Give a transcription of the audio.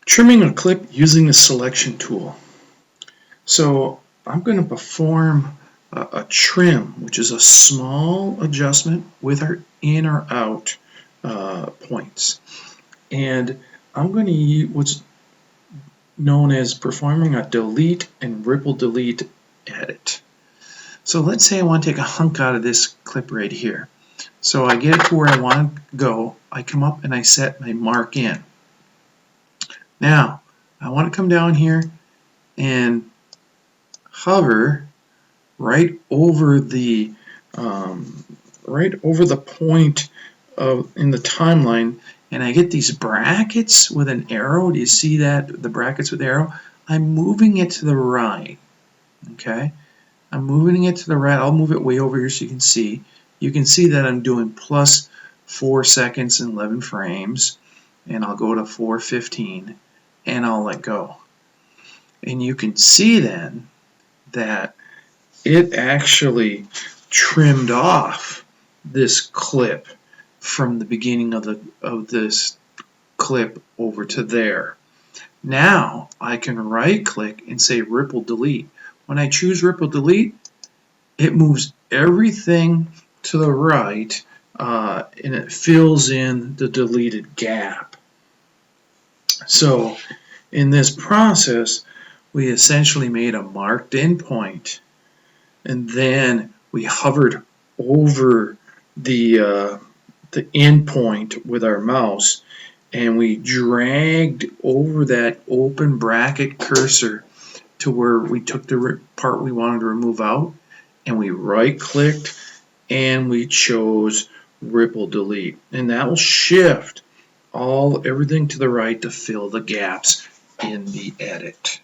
Trimming a clip using the selection tool. So I'm going to perform a trim, which is a small adjustment with our in or out points. And I'm going to use what's known as performing a delete and ripple delete edit. So let's say I want to take a hunk out of this clip right here. So I get it to where I want to go. I come up and I set my mark in. Now I want to come down here and hover right over the point in the timeline, and I get these brackets with an arrow. Do you see that? The brackets with the arrow? I'm moving it to the right. Okay, I'm moving it to the right. I'll move it way over here so you can see. You can see that I'm doing plus 4 seconds and 11 frames, and I'll go to 4:15, and I'll let go. And you can see then that it actually trimmed off this clip from the beginning of this clip over to there. Now I can right click and say ripple delete. When I choose ripple delete, it moves everything to the right and it fills in the deleted gap. So in this process, we essentially made a marked in point, and then we hovered over the end point with our mouse, and we dragged over that open bracket cursor to where we took the part we wanted to remove out, and we right clicked and we chose ripple delete, and that will shift everything to the right to fill the gaps in the edit.